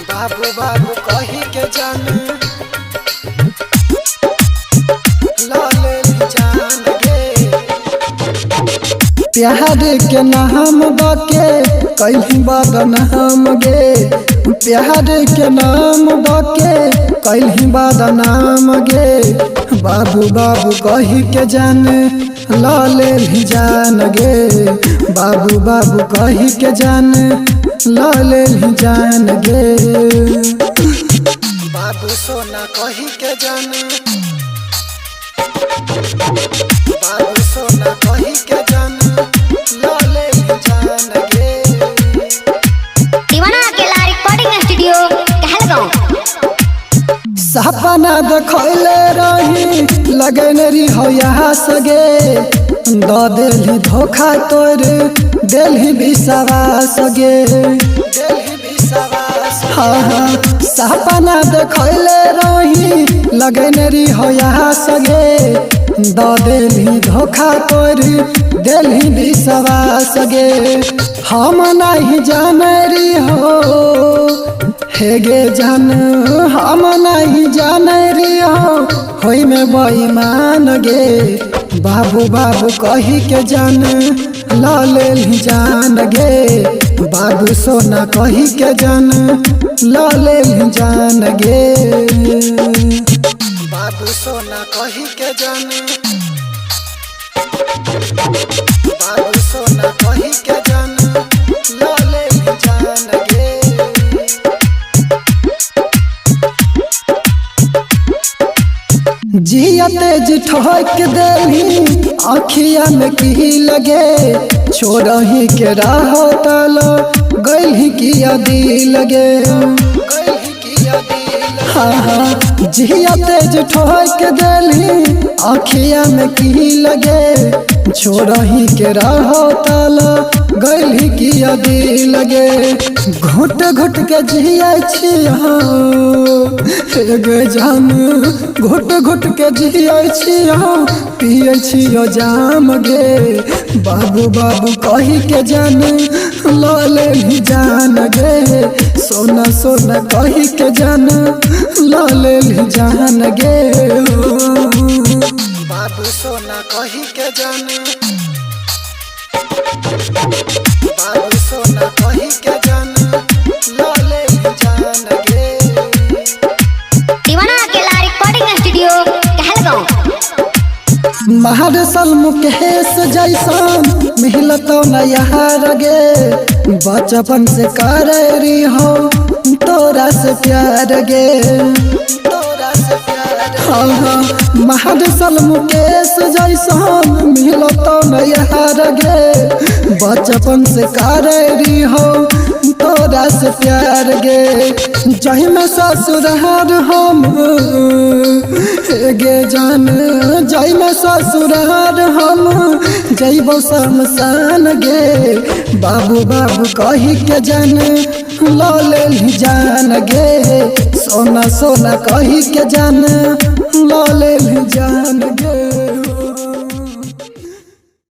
बाबू बाबू कही के जान लाले जान गे प्यार के नाम बाके कहीं बदनाम गे प्यार के नाम बाके कहीं बदनाम गे बाबू बाबू कही के जान लाले जान गे बाबू बाबू कही के जान लाले जान गे बाबू सोना कही के जान बाबू सोना कही के जान लाले जान गे दीवाना अकेला रिकॉर्डिंग स्टूडियो कहलगांव। सपना देखले रही लगन री हो यहाँ सगे द दिल्ली धोखा तोर दिल्ली विश्वास गे हाँ हाँ सपना देखले रही लगन री हो यहाँ सगे द दिल्ली धोखा तोर दिल्ली विश्वास गे हम नहीं जान री हो हे गे जान हम नहीं जान री होई में बेईमान गे बाबू बाबू कही के जान लाले जान गे बाबू सोना कही के जान लाले जान गे बाबू सोना कही के जान बाबू सोना कही के जान लाले जान गे जिया तेज ठोक देली आखिया में की लगे छोड़ही के राह तलो गई किया दी लगे हाँ हाँ जिया तेज ठोक देली आखिया में की लगे छोड़ही के राह तलो गई किया दी लगे घुट घुट के जिया छिया गे जान घुट घुट के जिया छिया पिए छियो जाम गे बाबू बाबू कही के जान लाले जान गे सोना सोना कही के जान लाले जान गे बाबू सोना कही के जान बाबू सोना कही के जान लाले जान गे दीवाना अकेला रिकॉर्डिंग स्टूडियो कहलगांव। महारसल मुकेश जैसन मिलतो न यार गे बचपन से कर रही हो तोरा से प्यार गे हाँ हाँ महारसल मुकेश जैसन मिलतो न यार गे बचपन से कर रही हो तोरा से प्यार गे जही में ससुरार हम गे जान जही में ससुरार हम जैबो शमशान गे बाबू बाबू कही के जान लाले जान गे सोना सोना कही के जान लाले जान गे।